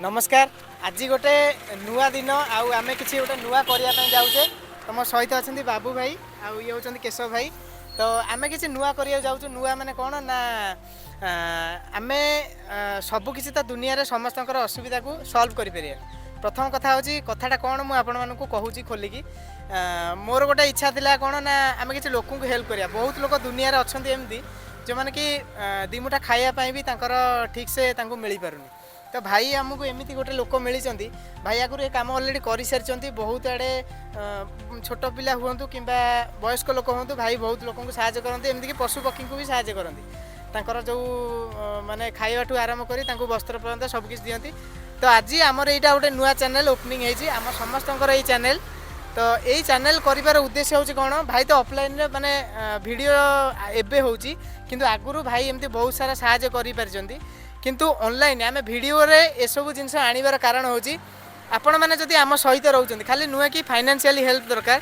नमस्कार। आज गोटे नुआ दिन आम कि गोटे नुआ करने जाऊे तुम सहित अच्छा बाबू भाई आउ ये हूँ केशव भाई। तो आम कि नुआ करा जाऊँ नुआ माने कौन ना आम सबकि तो दुनिया रे समस्त असुविधा को सल्व कर प्रथम कथा हूँ कथाटा कौन मुझे कहूँ खोलिकी मोर गोटे इच्छा थी कौन ना आम कि लोक हेल्प करा। बहुत लोग दुनिया अच्छा एमती जो मैंने कि दिमुठा खायापाई भी ठीक से मिल पारुनी। तो भाई आमको एमती गोटे लोक मिली भाई आगुरी कम अलरेडी कर सारी बहुत आड़े छोट पिला हूँ कि वयस्क लोक हूँ भाई बहुत लोक साहय करते एमती पशु पक्षी को भी साहय करते जो माने खाइबा ठू आरंभ कर वस्त्र पर्यंत सबकि दिखती। तो आज आमर यहाँ गोटे नुआ चैनल ओपनिंग होती आम समस्त ये चैनल। तो यही चैनल कर उद्देश्य हूँ कौन भाई तो ऑफलाइन माने वीडियो एबे होची किंतु आगुरु भाई एमती बहुत सारा साहय कर किंतु ऑनलाइन आम वीडियो रे ये सब जिन आनबार कारण हूँ आपण मैंने जदि आम सहित रोच खाली नुहे कि फाइनेंशियली हेल्प दरकार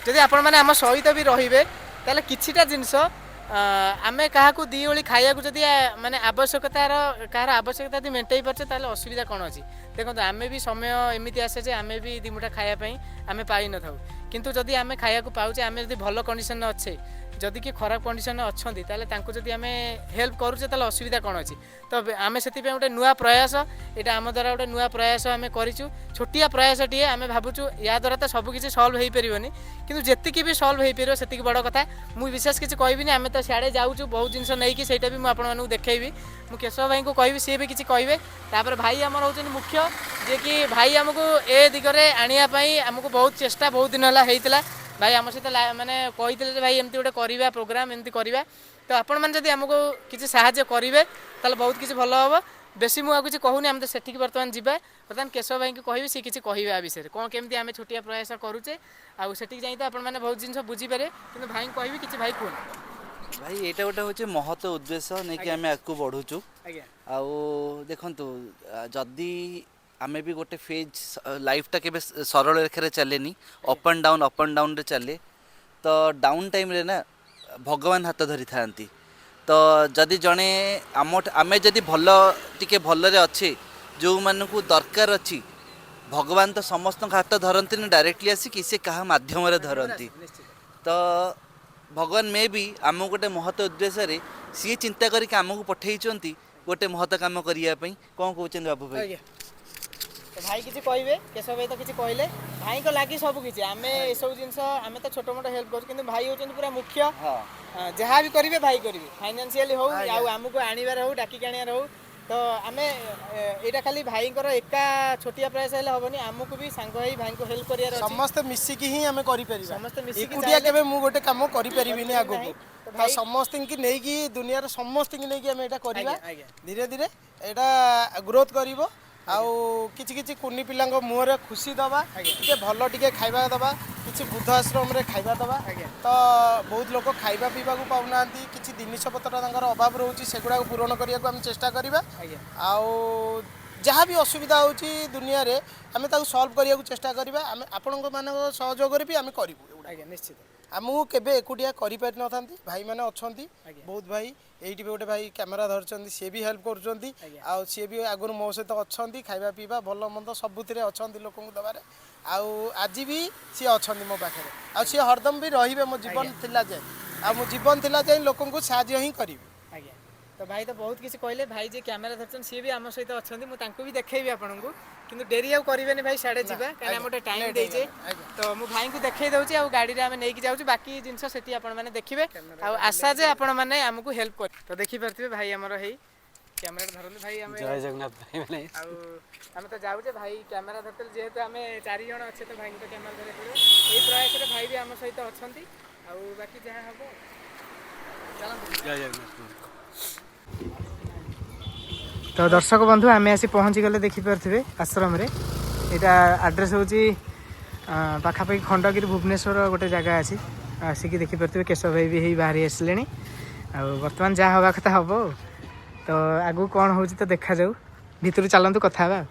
जदि आपण मैंने आम सहित भी रे ताले किछिटा जिनस आम क्या दी ओली खाया जदि माने आवश्यकतार कहार आवश्यकता यदि मेटाई पार्चे ताले असुविधा कौन अच्छी देखो आम भी समय एमती आसे जे आम भी दिमुठा खायापाई आम पाई न था किंतु जदि आम खाया पाचे आम जब भल कंडीशन अच्छे जदि कि खराब कंडीशन अच्छा जदि आम हेल्प करुचे ताले असुविधा कौन अच्छी। तो आम से गोटे नुआ प्रयास यहाँ आम द्वारा गोटे नुआ प्रयास आम करूँ छोटिया प्रयास टे आम भावुँ या द्वारा तो सबकि सल्व हो पारनि कि जीक भी सल्व हो पार से बड़ कथा मुझे विशेष किसी कहबी आम तो सियाड़े जाऊँ बहुत जिन नहीं से भी मुझे देखी मु केशव भाई को कहि सी भी किसी कहे तापर भाई आम हूँ मुख्य जे कि भाई आमको ए दिगरे आने आमको बहुत चेष्टा बहुत दिन है भाई आम सहित माने कही भाई एमती गोटे करवा प्रोग्राम एमती करवा। तो आपण मैंने जब आमको किसी साहाय्य करेंगे ताल बहुत किसी भल हम बेसी मुझे किसी कहूनी आम तो सेठिक बर्तमान जावा बर्तमान केशव भाई को कहि सी किसी कह विषय कौन केमती आम छोटिया प्रयास करुचे आठ जाई तो आपने बहुत जिन बुझीपारे कि भाई कहि किसी भाई कौन भाई यहाँ गोटे हूँ महत्व उद्देश्य नहीं कि आम आगे बढ़ुचु देखु जदि आम भी गोटे फेज लाइफटा के सरल रेखा चले अप एंड डाउन रे चले तो डाउन टाइम रे ना भगवान हाथ धरी था। तो जदि जड़े आम जदि भल टिके भलरे अच्छे जो मानू दरकार अच्छी भगवान तो समस्त हाथ धरती डायरेक्टली आसिक सी क्या मध्यम धरती। तो भगवान मे भी आम गोटे महत उद्देश्य सी चिंता करके आमको पठे गोटे महत काम करने कौन कहते बाबू भाई। तो भाई किसी कहे केशव भाई तो किसी कहले भाई को लगी सब किसी आम ये सब जिन आम तो छोट मोट हेल्प कर भाई होती पूरा मुख्य जहाँ भी करेंगे भाई करेंगे फाइनेंशियली हो आमको आनबार हो डाकिक आनबार हो। तो आम यहाँ खाली भाई एका छोटिया प्रयास हेनी आमको भी सांग भाई को हेल्प कर समस्त मिसिकी ही आम कर गोटे कम करें आगो समस्त की दुनिया समस्त धीरे धीरे यहाँ ग्रोथ कर किसी कुनी पिला मुहर खुशी दबा टे भल टे खाଇବା दबा किसी वृद्ध आश्रम रे खाଇବା दबा। तो बहुत लोग खाଇବା पीवा को पाऊना किसी जिनिस पतर अभाव रोचे से गुड़ा पूरण करने को आम चेष्टा करवा जहाँ भी असुविधा होची दुनिया रे आम सल्व करने को चेष्टा करवा आपण मान सहयोग भी आम करूँ निश्चित आमको केवे एकुटिया करें था भाई मैंने अच्छा बहुत भाई ये गोटे भाई कैमेरा धरती सी भी हेल्प कर सी भी आगुरी मो सहित अच्छा खाଇବା पीवा भल मंद सबुति अच्छा लोक दबार आज भी सी अच्छा मो पाखे आ सी हरदम भी रे मो जीवन थिला जाए मो जीवन थिला जाए लोक साहय ही करी। तो भाई तो बहुत किसी कहले भाई जे कैमेरा धरछन सी भी आम सहित अच्छा मुझे भी देखेबी आपन को किंतु डेरी आउ करेंगे भाई साढ़े जावा कहीं गोटे टाइम देजे। तो मु भाई को देखई दउची आ गाड़ी रे आमे नेकी जाउची बाकी जिंस सेठी आपण माने देखिबे आ आशा जे आपण माने हमकु हेल्प कर। तो देखि परथिबे भाई हमर हेई कैमेरा धरले भाई हमें जय जगन्नाथ भाई माने हम तो जाऊ भाई कैमेरा धरते जेहेतु आम 4 जण अच्छे तो भाई तो कैमेरा धरे पड़ो ये प्रयास रे भाई भी आम सहित अच्छा बाकी जहाँ हम चलते जय जगन्नाथ। तो दर्शक बंधु आम आसी पहुँची गले देखिपे आश्रम रे यहाँ आड्रेस हूँ पाखापाखि खंडगिरी भुवनेश्वर गोटे जगह अच्छी आसिक देखिपे केशव भाई भी बाहरी आसिले बर्तमान जहाँ हवा कथा हम तो आगू कौन हो तो देखा जाऊ भितर चलतु कथा।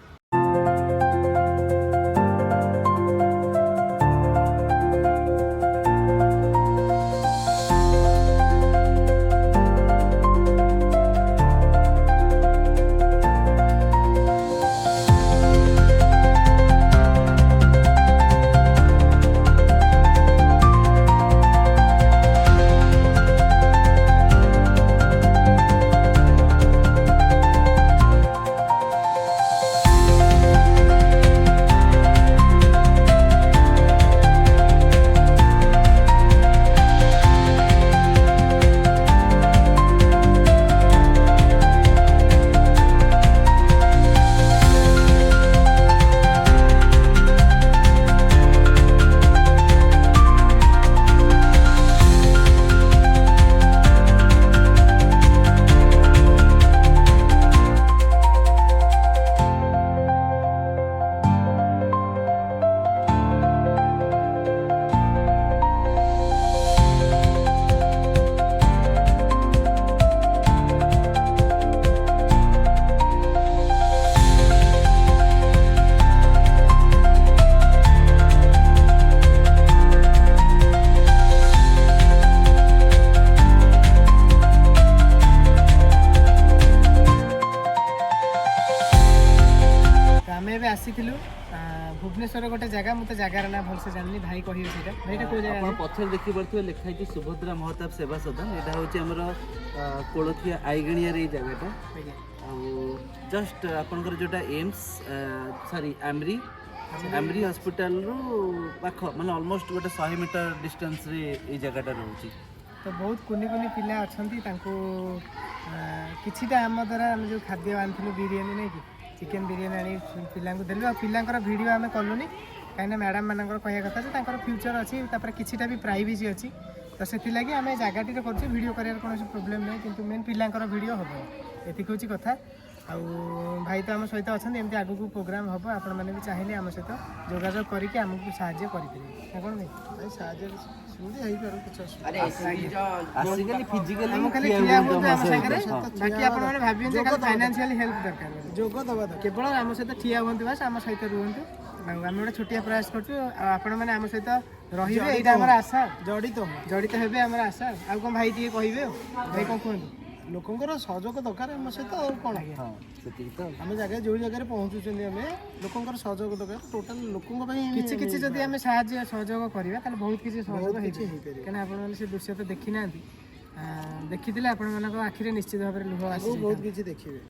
ଆମେ ଏବେ ଆସିଥିଲୁ ଭୁବନେଶ୍ୱର ଗୋଟେ ଜାଗା ମୁଁ ତ ଜାଗାର ନା ଭଲସେ ଜାଣିନି ଭାଇ କହିବେ ସେଇଟା ଭାଇଟା କୋଉ ଜାଗା ଆପଣ ପଛରେ ଦେଖିପାରୁଥିବେ ଲେଖା ହେଇଛି ସୁଭଦ୍ରା ମହତାବ ସେବା ସଦନ ଏଇଟା ହେଉଛି ଆମର କୋଳଥିଆ ଆଇଗଣିଆରେ ଏଇ ଜାଗାଟା ଆଜ୍ଞା ଆଉ ଜଷ୍ଟ ଆପଣଙ୍କର ଯେଉଁଟା ଏମ୍ସ ସରି ଆମରି ହସ୍ପିଟାଲରୁ ପାଖ ମାନେ ଅଲମୋଷ୍ଟ ଗୋଟେ 100 ମିଟର ଡିଷ୍ଟାନ୍ସରେ ଏଇ ଜାଗାଟା ରହୁଛି। ତ ବହୁତ କୁନି କୁନି ପିଲା ଅଛନ୍ତି ତାଙ୍କୁ କିଛିଟା ଆମ ଦ୍ୱାରା ଆମେ ଯେଉଁ ଖାଦ୍ୟ ଆଣିଥିଲୁ ବିରିୟାନୀ ନେଇକି ଚିକେନ୍ ବିରିୟାନୀ ଆଣି ପିଲାଙ୍କୁ ଦେଲୁ ଆଉ ପିଲାଙ୍କର ଭିଡ଼ିଓ ଆମେ କଲୁନି କାହିଁକିନା ମ୍ୟାଡ଼ାମ୍ ମାନଙ୍କର କହିବା କଥା ଯେ ତାଙ୍କର ଫ୍ୟୁଚର୍ ଅଛି ତାପରେ କିଛିଟା ବି ପ୍ରାଇଭେସି ଅଛି ତ ସେଥିଲାଗି ଆମେ ଜାଗାଟିରେ କରୁଛୁ ଭିଡ଼ିଓ କରିବାର କୌଣସି ପ୍ରୋବ୍ଲେମ୍ ନାହିଁ କିନ୍ତୁ ମେନ୍ ପିଲାଙ୍କର ଭିଡ଼ିଓ ହେବ ଏତିକି ହେଉଛି କଥା ଆଉ ଭାଇ ତ ଆମ ସହିତ ଅଛନ୍ତି ଏମିତି ଆଗକୁ ପ୍ରୋଗ୍ରାମ୍ ହେବ ଆପଣମାନେ ବି ଚାହିଁଲେ ଆମ ସହିତ ଯୋଗାଯୋଗ କରିକି ଆମକୁ ସାହାଯ୍ୟ କରିପାରିବେ ନା କ'ଣ ଭାଇ ଭାଇ ସାହାଯ୍ୟ ସେମିତି ହେଇପାରୁ କିଛି ଆଜିକାଲି ଫିଜିକାଲି ଆମ ଖାଲି ଠିଆ ହୁଅନ୍ତୁ ଆମ ସାଙ୍ଗରେ ବାକି ଆପଣମାନେ ଭାବିବେନି ଯେ ଖାଲି ଫାଇନାନ୍ସିଆଲି ହେଲ୍ପ ଦରକାର ଯୋଗ ଦେବା କେବଳ ଆମ ସହିତ ଠିଆ ହୁଅନ୍ତୁ ବାସ୍ ଆମ ସହିତ ରୁହନ୍ତୁ ଆଉ ଆମେ ଗୋଟେ ଛୋଟିଆ ପ୍ରୟାସ କରୁଛୁ ଆଉ ଆପଣମାନେ ଆମ ସହିତ ରହିବେ ଏଇଟା ଆମର ଆଶା ଜଡ଼ିତ ହେବେ ଆମର ଆଶା ଆଉ କ'ଣ ଭାଇ ଟିକେ କହିବେ ଆଉ ଭାଇ କ'ଣ କୁହନ୍ତୁ ଲୋକଙ୍କର ସହଯୋଗ ଦରକାର ଆମ ସହିତ ଆଉ କ'ଣ ହଁ ସେତିକି ତ ଆମେ ଜାଗାରେ ଯେଉଁ ଜାଗାରେ ପହଞ୍ଚୁଛନ୍ତି ଆମେ ଲୋକଙ୍କର ସହଯୋଗ ଦରକାର ଟୋଟାଲ ଲୋକଙ୍କ ପାଇଁ କିଛି କିଛି ଯଦି ଆମେ ସାହାଯ୍ୟ ସହଯୋଗ କରିବା ତାହେଲେ ବହୁତ କିଛି ସହଯୋଗ ହେଇପାରିବ କାହିଁକିନା ଆପଣମାନେ ସେ ଦୃଶ୍ୟ ତ ଦେଖିନାହାନ୍ତି ଦେଖିଥିଲେ ଆପଣମାନଙ୍କ ଆଖିରେ ନିଶ୍ଚିତ ଭାବରେ ଲୁହ ଆସିବ ବହୁତ କିଛି ଦେଖିବେ